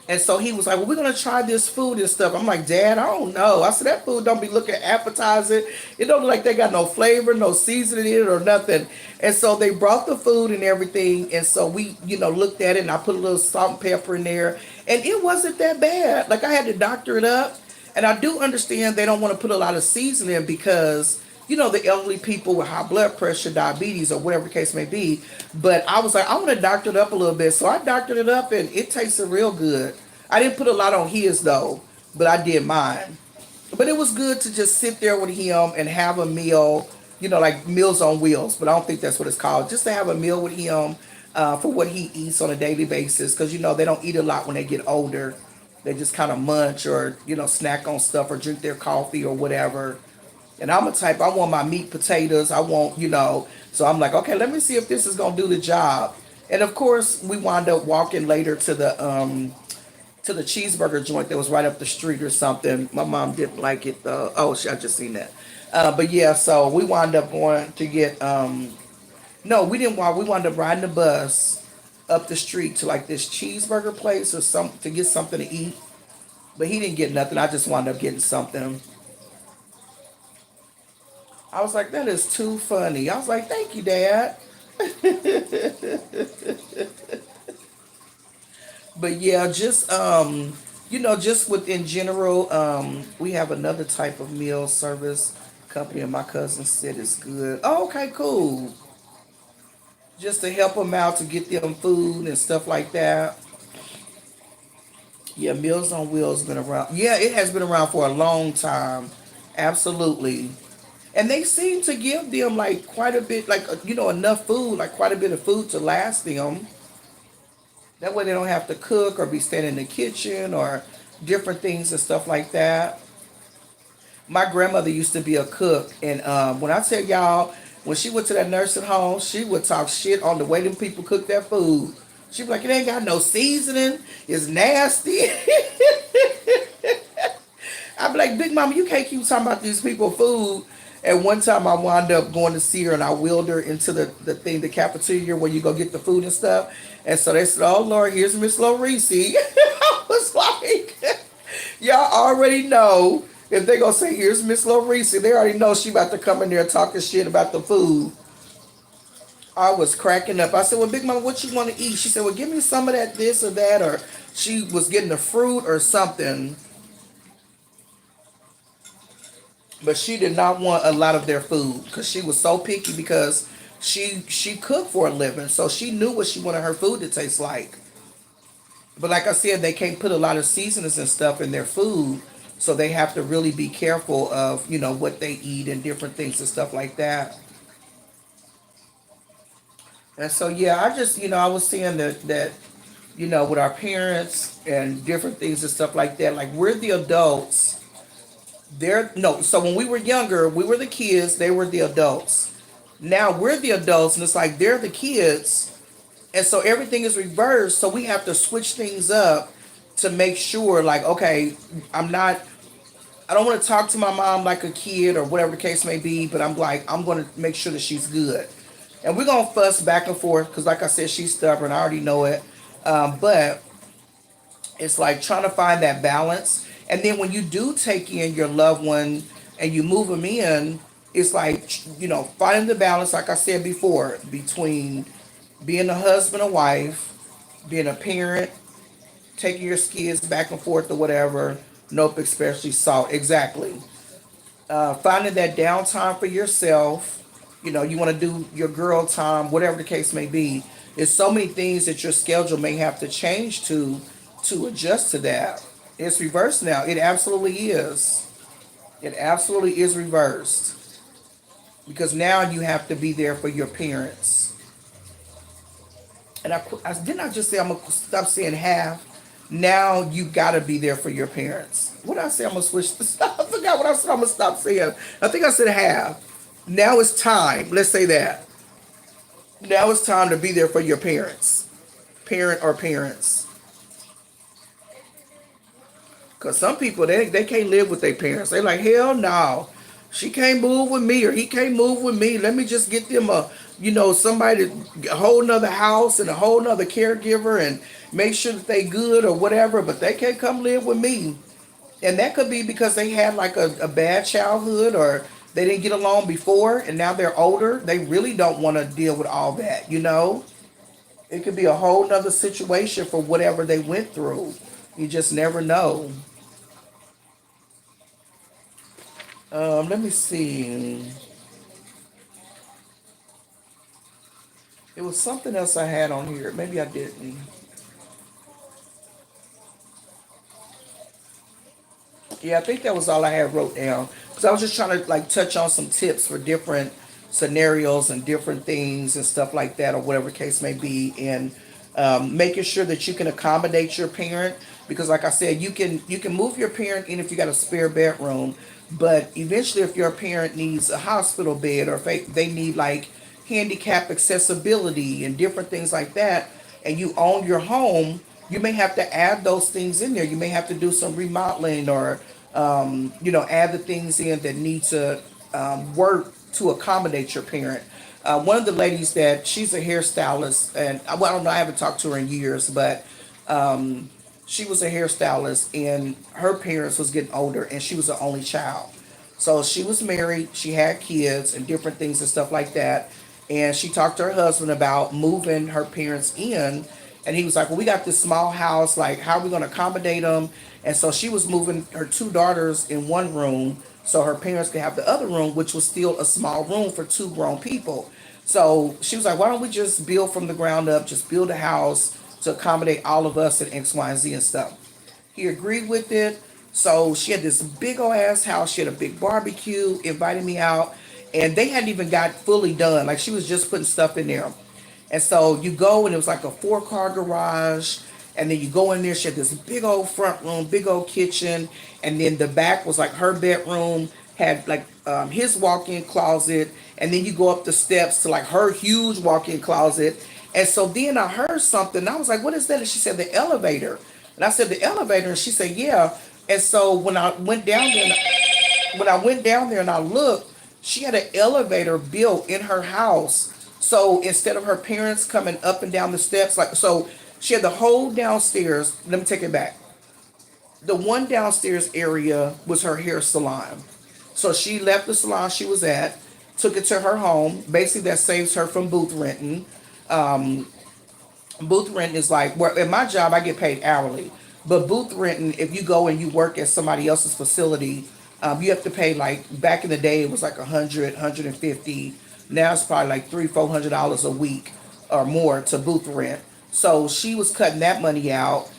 And so he was like, well, we're going to try this food and stuff. I'm like, Dad, I don't know. I said, that food don't be looking appetizing. It don't look like they got no flavor, no seasoning in it or nothing. And so they brought the food and everything. And so we, looked at it and I put a little salt and pepper in there. And it wasn't that bad. Like I had to doctor it up. And I do understand they don't want to put a lot of seasoning because, the elderly people with high blood pressure, diabetes, or whatever the case may be. But I was like, I want to doctor it up a little bit. So I doctored it up and it tasted real good. I didn't put a lot on his though, but I did mine. But it was good to just sit there with him and have a meal, like Meals on Wheels. But I don't think that's what it's called. Just to have a meal with him for what he eats on a daily basis. Because, they don't eat a lot when they get older. They just kind of munch or, snack on stuff or drink their coffee or whatever. And I'm a type, I want my meat potatoes. I want, so I'm like, okay, let me see if this is going to do the job. And of course, we wound up walking later to the cheeseburger joint that was right up the street or something. My mom didn't like it though. Oh, I just seen that. But yeah, so we wound up going to get, no, we didn't walk. We wound up riding the bus up the street to like this cheeseburger place or something to get something to eat. But he didn't get nothing. I just wound up getting something. I was like, that is too funny. I was like, thank you, Dad. But yeah, just just within general, we have another type of meal service company, and my cousin said it's good. Oh, okay, cool. Just to help them out to get them food and stuff like that. Yeah, Meals on Wheels been around. Yeah, it has been around for a long time. Absolutely. And they seem to give them like quite a bit, like enough food, like quite a bit of food to last them. That way they don't have to cook or be standing in the kitchen or different things and stuff like that. My grandmother used to be a cook, and when I tell y'all, when she went to that nursing home, she would talk shit on the way them people cook their food. She'd be like, it ain't got no seasoning, it's nasty. I'd be like, Big Mama, you can't keep talking about these people food. And one time I wound up going to see her and I wheeled her into the thing, the cafeteria where you go get the food and stuff. And so they said, oh Lord, here's Miss Lorisi. I was like, y'all already know if they gonna say here's Miss Lorisi, they already know she about to come in there talking shit about the food. I was cracking up. I said, well, Big Mama, what you want to eat? She said, well, give me some of that, this or that, or she was getting the fruit or something. But she did not want a lot of their food because she was so picky because she cooked for a living, so she knew what she wanted her food to taste like. But like I said, they can't put a lot of seasonings and stuff in their food, so they have to really be careful of what they eat and different things and stuff like that. And so yeah, I just I was saying that with our parents and different things and stuff like that, like we're the adults. They're no, so when we were younger, we were the kids, they were the adults. Now we're the adults, and it's like they're the kids, and so everything is reversed. So we have to switch things up to make sure, like, okay, I'm not, I don't want to talk to my mom like a kid or whatever the case may be, but I'm like, I'm going to make sure that she's good. And we're going to fuss back and forth because, like I said, she's stubborn. I already know it. But it's like trying to find that balance. And then when you do take in your loved one and you move them in, it's like, finding the balance, like I said before, between being a husband or wife, being a parent, taking your kids back and forth or whatever. Nope, especially salt. Exactly. Finding that downtime for yourself. You want to do your girl time, whatever the case may be. There's so many things that your schedule may have to change to adjust to that. It's reversed now. It absolutely is. It absolutely is reversed because now you have to be there for your parents. And I didn't I just say I'm gonna stop saying have. Now you gotta be there for your parents. What did I say? I'm gonna switch the stop. I forgot what I said. I'm gonna stop saying. I think I said have. Now it's time. Let's say that. Now it's time to be there for your parents, parent or parents. Cause some people they can't live with their parents. They like hell no, she can't move with me or he can't move with me. Let me just get them a somebody a whole nother house and a whole nother caregiver and make sure that they good or whatever. But they can't come live with me. And that could be because they had like a bad childhood or they didn't get along before and now they're older. They really don't want to deal with all that. It could be a whole nother situation for whatever they went through. You just never know. Let me see. It was something else I had on here. Maybe I didn't. Yeah, I think that was all I had wrote down. Because I was just trying to like touch on some tips for different scenarios and different things and stuff like that, or whatever the case may be, and making sure that you can accommodate your parent. Because, like I said, you can move your parent in if you got a spare bedroom, but eventually, if your parent needs a hospital bed or if they need like handicap accessibility and different things like that, and you own your home, you may have to add those things in there. You may have to do some remodeling or, add the things in that need to work to accommodate your parent. One of the ladies that she's a hairstylist, and well, I don't know, I haven't talked to her in years, but she was a hairstylist, and her parents was getting older, and she was the only child. So she was married, she had kids, and different things and stuff like that. And she talked to her husband about moving her parents in, and he was like, "Well, we got this small house. Like, how are we going to accommodate them?" And so she was moving her two daughters in one room, so her parents could have the other room, which was still a small room for two grown people. So she was like, "Why don't we just build from the ground up? Just build a house to accommodate all of us and X, Y, and Z and stuff." He agreed with it. So she had this big old ass house. She had a big barbecue, invited me out, and they hadn't even got fully done. Like she was just putting stuff in there. And so you go, and it was like a four-car garage. And then you go in there, she had this big old front room, big old kitchen. And then the back was like her bedroom, had like his walk-in closet. And then you go up the steps to like her huge walk-in closet. And so then I heard something. And I was like, "What is that?" And she said, "The elevator." And I said, "The elevator?" And she said, "Yeah." And so when I went down there and I looked, she had an elevator built in her house. So instead of her parents coming up and down the steps, like so, she had the whole downstairs. Let me take it back. The one downstairs area was her hair salon. So she left the salon she was at, took it to her home. Basically, that saves her from booth renting. Booth rent is like where at my job I get paid hourly, but booth renting, if you go and you work at somebody else's facility, you have to pay like back in the day it was like 150. Now it's probably like $300-400 a week or more to booth rent. So she was cutting that money out,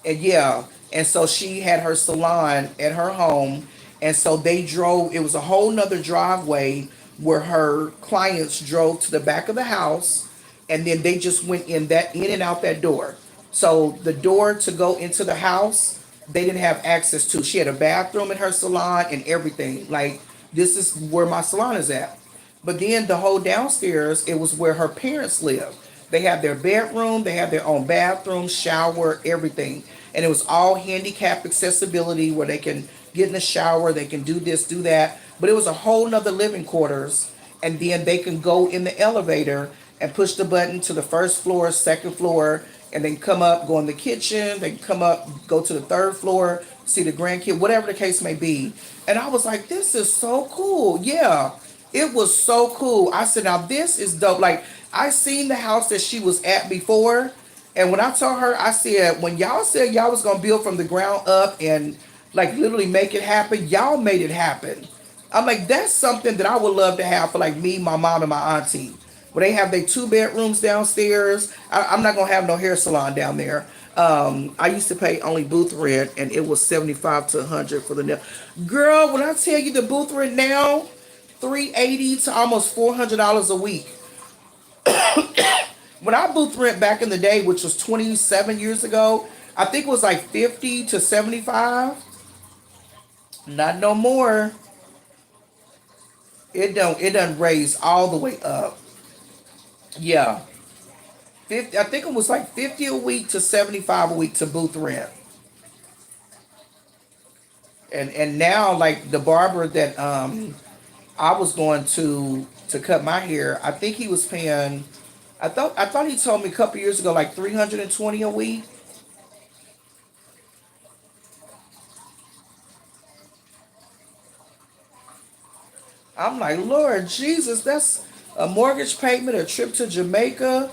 and yeah, and so she had her salon at her home, and so they drove. It was a whole nother driveway where her clients drove to the back of the house, and then they just went in and out that door. So the door to go into the house, they didn't have access to. She had a bathroom in her salon and everything. Like this is where my salon is at. But then the whole downstairs, it was where her parents lived. They have their bedroom, they have their own bathroom, shower, everything. And it was all handicap accessibility where they can get in the shower, they can do this, do that. But it was a whole nother living quarters. And then they can go in the elevator and push the button to the first floor, second floor, and then come up, go in the kitchen, they can come up, go to the third floor, see the grandkid, whatever the case may be. And I was like, this is so cool. Yeah. It was so cool. I said, now this is dope. Like, I seen the house that she was at before. And when I told her, I said, when y'all said y'all was going to build from the ground up and like literally make it happen, y'all made it happen. I'm like, that's something that I would love to have for like me, my mom, and my auntie. Where they have their two bedrooms downstairs. I'm not going to have no hair salon down there. I used to pay only booth rent, and it was 75 to 100 for the nail. Girl, when I tell you the booth rent now, 380 to almost $400 a week. When I booth rent back in the day, which was 27 years ago, I think it was like 50 to 75. Not no more. It done raised all the way up. Yeah. 50, I think it was like 50 a week to 75 a week to booth rent. And now like the barber that I was going to cut my hair, I think he was paying, I thought he told me a couple years ago like 320 a week. I'm like, Lord Jesus, that's a mortgage payment, a trip to Jamaica.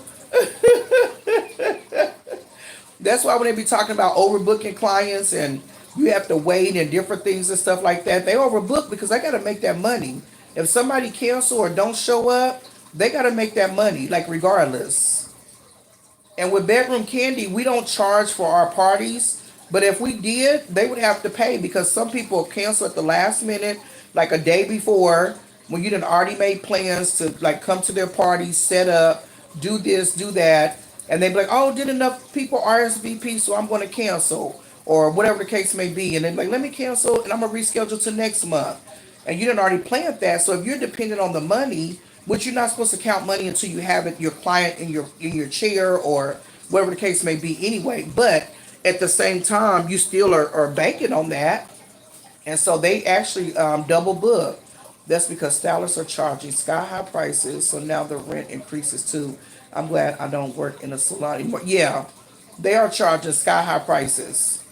That's why when they be talking about overbooking clients and you have to wait and different things and stuff like that, they overbook because they got to make that money. If somebody cancel or don't show up, they got to make that money, like regardless. And with Bedroom Candy, we don't charge for our parties. But if we did, they would have to pay because some people cancel at the last minute, like a day before, when you done already made plans to like come to their party, set up, do this, do that, and they be like, "Oh, did enough people RSVP, so I'm going to cancel," or whatever the case may be, and then like, "Let me cancel, and I'm gonna reschedule to next month." And you done already planned that, so if you're dependent on the money, which you're not supposed to count money until you have it, your client in your chair or whatever the case may be anyway. But at the same time, you still are banking on that, and so they actually double book. That's because stylists are charging sky high prices, so now the rent increases too. I'm glad I don't work in a salon anymore. Yeah, they are charging sky high prices.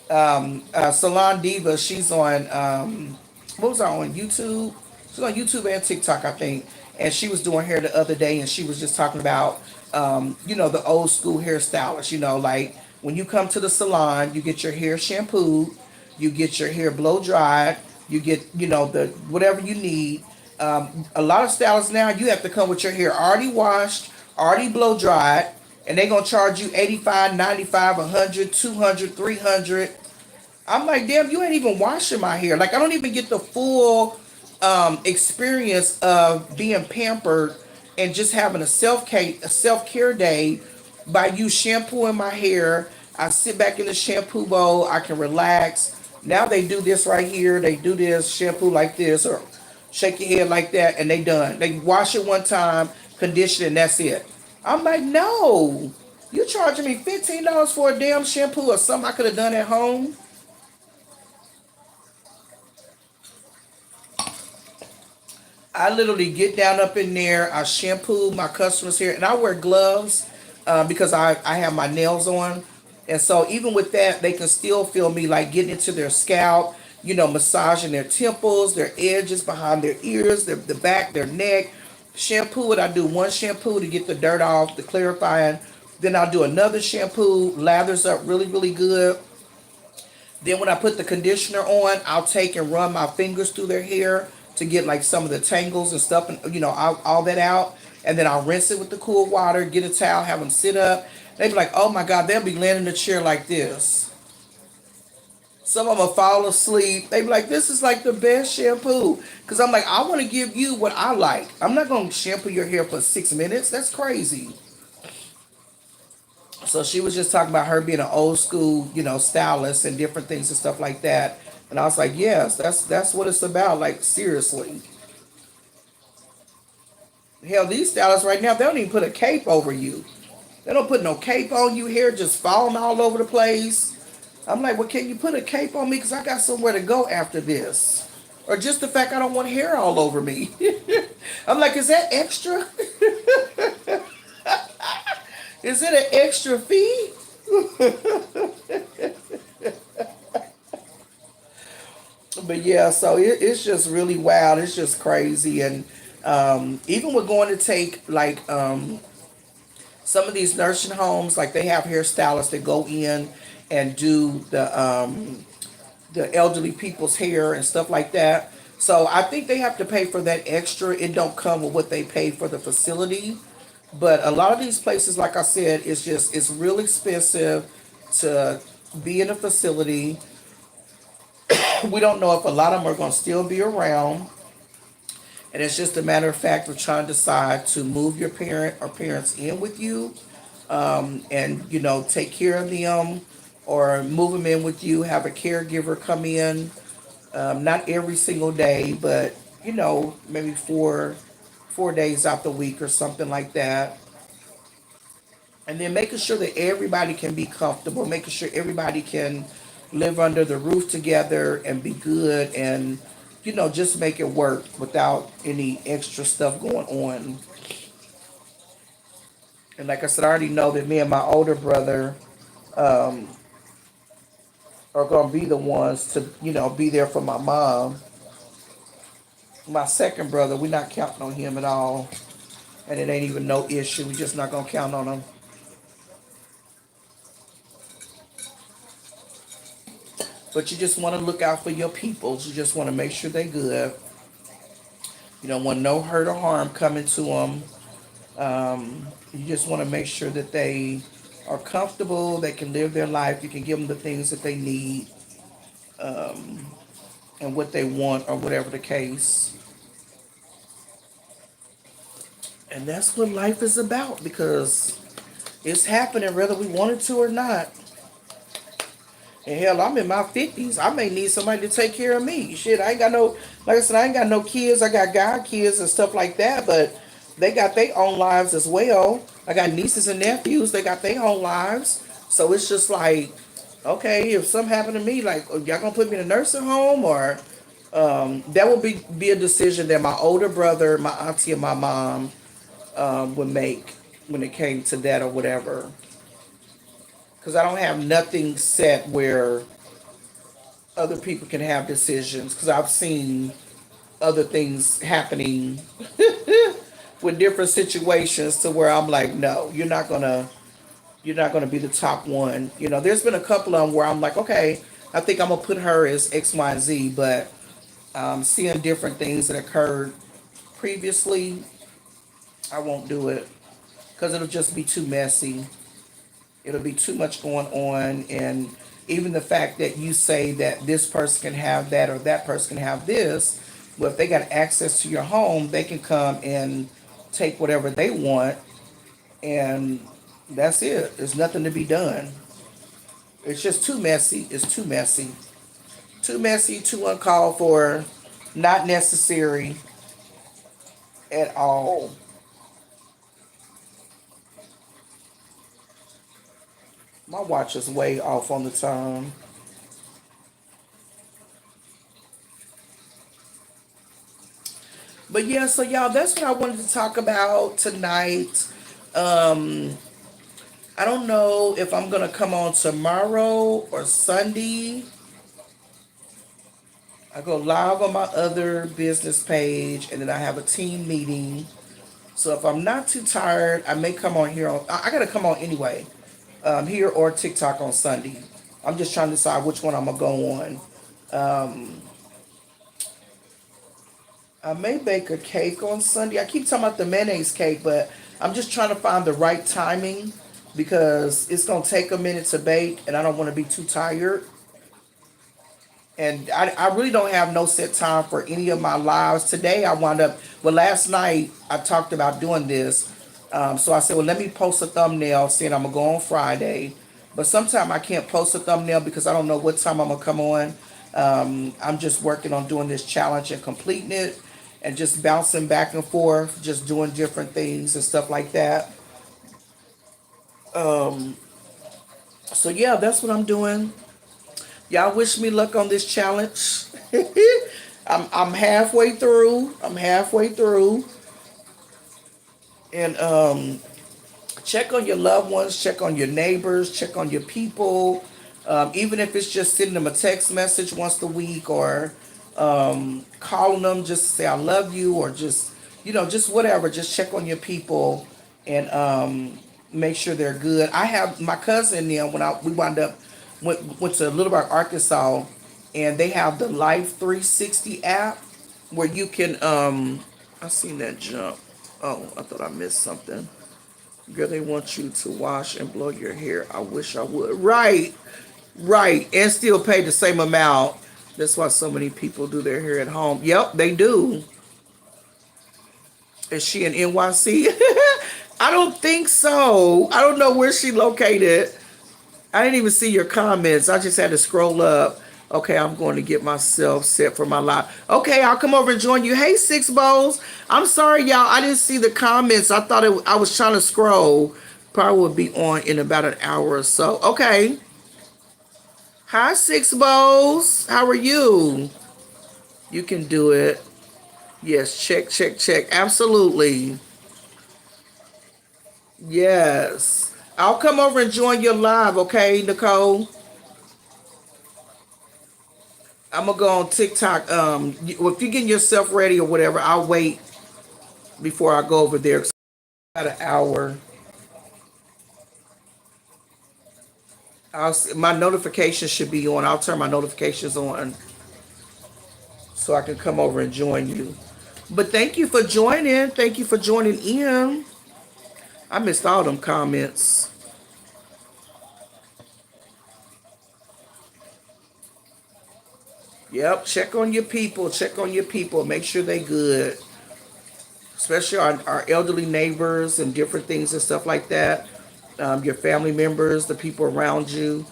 Salon Diva, she's on what was I on YouTube? She's on YouTube and TikTok, I think. And she was doing hair the other day, and she was just talking about the old school hairstylists. Like when you come to the salon, you get your hair shampooed, you get your hair blow dried, you get the whatever you need. A lot of stylists now, you have to come with your hair already washed, already blow dried, and they're gonna charge you 85, 95, 100, 200, 300. I'm like, damn, you ain't even washing my hair. Like, I don't even get the full experience of being pampered and just having a self care day by you shampooing my hair. I sit back in the shampoo bowl. I can relax. Now they do this right here. They do this shampoo like this or shake your head like that, and they done. They wash it one time, condition, and that's it. I'm like, no, you charging me $15 for a damn shampoo or something I could have done at home. I literally get down up in there. I shampoo my customers' hair, and I wear gloves because I have my nails on, and so even with that, they can still feel me like getting into their scalp, massaging their temples, their edges behind their ears, the back, their neck. Shampoo it. I do one shampoo to get the dirt off, the clarifying. Then I'll do another shampoo, lathers up really, really good. Then when I put the conditioner on, I'll take and run my fingers through their hair to get like some of the tangles and stuff and all that out. And then I'll rinse it with the cool water, get a towel, have them sit up. They'd be like, oh my God, they'll be laying in the chair like this. Some of them will fall asleep. They be like, this is like the best shampoo. Because I'm like, I want to give you what I like. I'm not going to shampoo your hair for 6 minutes. That's crazy. So she was just talking about her being an old school, stylist and different things and stuff like that. And I was like, yes, that's what it's about. Like seriously, hell, these stylists right now they don't even put a cape over you. They don't put no cape on you. Hair just falling all over the place. I'm like, well, can you put a cape on me because I got somewhere to go after this, or just the fact I don't want hair all over me. I'm like, is that extra? Is it an extra fee? But yeah, so it's just really wild. It's just crazy, and even with going to take like some of these nursing homes, like they have hairstylists that go in and do the elderly people's hair and stuff like that. So I think they have to pay for that extra. It don't come with what they pay for the facility. But a lot of these places, like I said, it's real expensive to be in a facility. We don't know if a lot of them are going to still be around. And it's just a matter of fact of trying to decide to move your parent or parents in with you, and take care of them, or move them in with you, have a caregiver come in. Not every single day, but maybe 4 days out the week or something like that. And then making sure that everybody can be comfortable, making sure everybody can live under the roof together and be good, and just make it work without any extra stuff going on. And like I said, I already know that me and my older brother um, are going to be the ones to be there for my mom. My second brother, we're not counting on him at all, and it ain't even no issue. We just not going to count on him. But you just want to look out for your peoples. You just want to make sure they good. You don't want no hurt or harm coming to them. You just want to make sure that they are comfortable. They can live their life. You can give them the things that they need, and what they want, or whatever the case. And that's what life is about, because it's happening whether we want it to or not. And hell, I'm in my 50s. I may need somebody to take care of me. Shit, I ain't got no, like I said, I ain't got no kids. I got god kids and stuff like that, but they got their own lives as well. I got nieces and nephews. They got their own lives. So it's just like, okay, if something happened to me, like, y'all gonna put me in a nursing home, or that would be a decision that my older brother, my auntie, and my mom would make when it came to that or whatever. Because I don't have nothing set where other people can have decisions, because I've seen other things happening with different situations to where I'm like, no, you're not gonna be the top one. There's been a couple of them where I'm like, okay, I think I'm gonna put her as X, Y, and Z, but seeing different things that occurred previously, I won't do it, because it'll just be too messy. It'll be too much going on, and even the fact that you say that this person can have that or that person can have this, well, if they got access to your home, they can come and take whatever they want, and that's it. There's nothing to be done. It's just too messy. It's too messy. Too messy, too uncalled for, not necessary at all. My watch is way off on the time. But yeah, so y'all, that's what I wanted to talk about tonight. Um, I don't know if I'm gonna come on tomorrow or Sunday. I go live on my other business page, and then I have a team meeting. So if I'm not too tired, I may come on here. I gotta come on anyway, here or TikTok on Sunday. I'm just trying to decide which one I'm gonna go on. Um, I may bake a cake on Sunday. I keep talking about the mayonnaise cake, but I'm just trying to find the right timing, because it's gonna take a minute to bake, and I don't want to be too tired. And I really don't have no set time for any of my lives. Today I wound up, well, last night I talked about doing this. So I said, well, let me post a thumbnail saying I'm going to go on Friday. But sometimes I can't post a thumbnail because I don't know what time I'm going to come on. I'm just working on doing this challenge and completing it, and just bouncing back and forth, just doing different things and stuff like that. Um, so yeah, that's what I'm doing. Y'all wish me luck on this challenge. I'm halfway through. I'm halfway through. And check on your loved ones, check on your neighbors, check on your people. Even if it's just sending them a text message once a week, or calling them just to say I love you, or just whatever. Just check on your people, and make sure they're good. I have my cousin there, we wound up went to Little Rock, Arkansas, and they have the Life 360 app where you can I seen that jump. Oh, I thought I missed something. Girl, they want you to wash and blow your hair. I wish I would. Right, right. And still pay the same amount. That's why so many people do their hair at home. Yep, they do. Is she in NYC? I don't think so. I don't know where she located. I didn't even see your comments. I just had to scroll up. Okay, I'm going to get myself set for my live. Okay, I'll come over and join you. Hey, Six Bowls. I'm sorry, y'all. I didn't see the comments. I thought I was trying to scroll. Probably will be on in about an hour or so. Okay. Hi, Six Bowls. How are you? You can do it. Yes, check, check, check. Absolutely. Yes. I'll come over and join your live, okay, Nicole? I'm gonna go on TikTok. If you're getting yourself ready or whatever, I'll wait before I go over there. 'Cause about an hour. My notifications should be on. I'll turn my notifications on so I can come over and join you. But thank you for joining. Thank you for joining in. I missed all them comments. Yep, check on your people. Check on your people. Make sure they good. Especially our elderly neighbors and different things and stuff like that. Your family members, the people around you.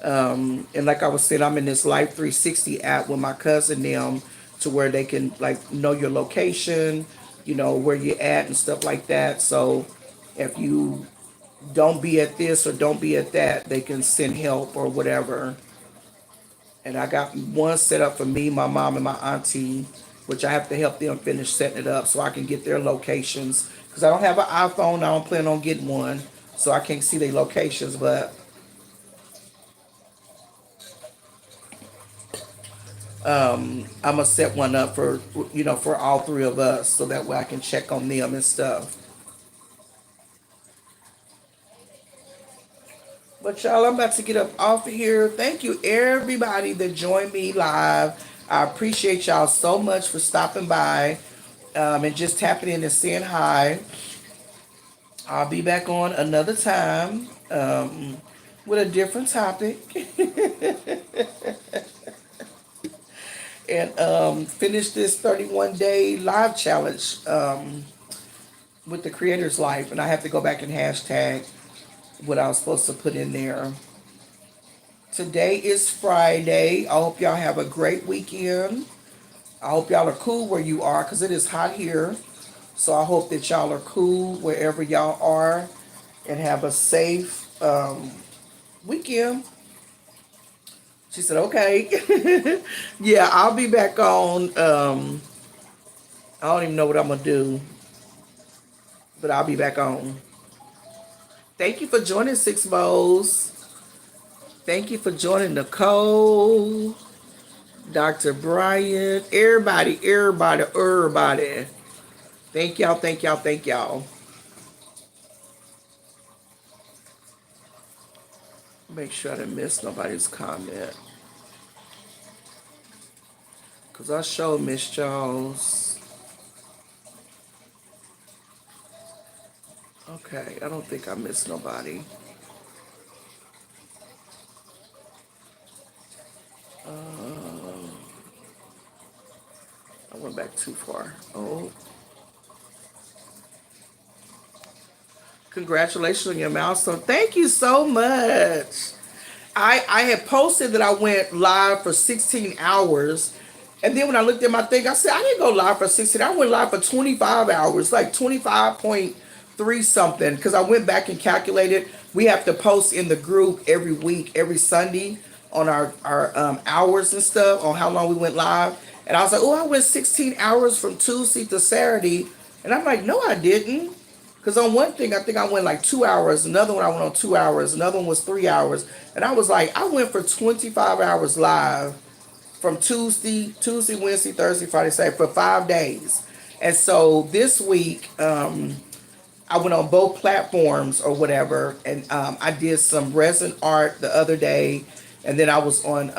And like I was saying, I'm in this Life 360 app with my cousin them to where they can like know your location, where you're at and stuff like that. So if you don't be at this or don't be at that, they can send help or whatever. And I got one set up for me, my mom, and my auntie, which I have to help them finish setting it up so I can get their locations. Because I don't have an iPhone, I don't plan on getting one, so I can't see their locations. But I'm gonna set one up for all three of us, so that way I can check on them and stuff. But y'all, I'm about to get up off of here. Thank you everybody that joined me live. I appreciate y'all so much for stopping by and just tapping in and saying hi. I'll be back on another time with a different topic and finish this 31-day live challenge with the creator's life. And I have to go back and hashtag what I was supposed to put in there. Today is Friday. I hope y'all have a great weekend. I hope y'all are cool where you are because it is hot here. So I hope that y'all are cool wherever y'all are and have a safe weekend. She said, okay. Yeah, I'll be back on. I don't even know what I'm going to do, but I'll be back on. Thank you for joining Six Bowls. Thank you for joining Nicole, Dr. Brian, everybody. Thank y'all, thank y'all, thank y'all. Make sure I didn't miss nobody's comment. Because I showed Miss Jones. Okay, I don't think I missed nobody. I went back too far. Oh, congratulations on your milestone. Thank you so much. I had posted that I went live for 16 hours. And then when I looked at my thing, I said, I didn't go live for 16. I went live for 25 hours, like 25.3 something. Because I went back and calculated. We have to post in the group every week, every Sunday on our hours and stuff, on how long we went live. And I was like, oh, I went 16 hours from Tuesday to Saturday. And I'm like, no, I didn't. Because on one thing, I think I went like 2 hours. Another one, I went on 2 hours. Another one was 3 hours. And I was like, I went for 25 hours live from Tuesday, Wednesday, Thursday, Friday, Saturday for 5 days. And so this week, I went on both platforms or whatever. And I did some resin art the other day. And then I was on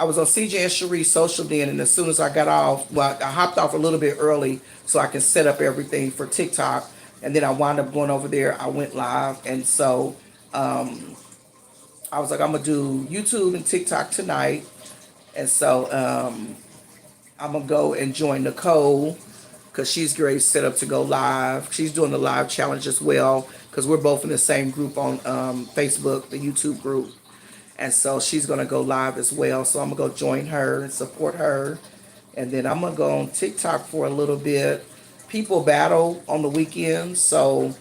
CJ and Cherie's social den, and as soon as I got off, well, I hopped off a little bit early so I can set up everything for TikTok, and then I wound up going over there. I went live, and so I was like, I'm gonna do YouTube and TikTok tonight, and so I'm gonna go and join Nicole because she's great set up to go live. She's doing the live challenge as well because we're both in the same group on Facebook, the YouTube group. And so she's gonna go live as well. So I'm gonna go join her and support her. And then I'm gonna go on TikTok for a little bit. People battle on the weekends, so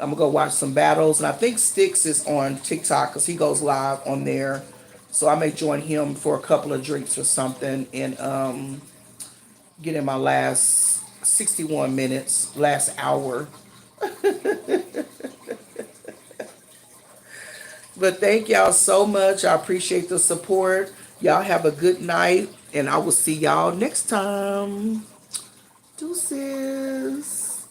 I'm gonna go watch some battles. And I think Sticks is on TikTok because he goes live on there. So I may join him for a couple of drinks or something and get in my last 61 minutes, last hour. But thank y'all so much. I appreciate the support. Y'all have a good night, and I will see y'all next time. Deuces.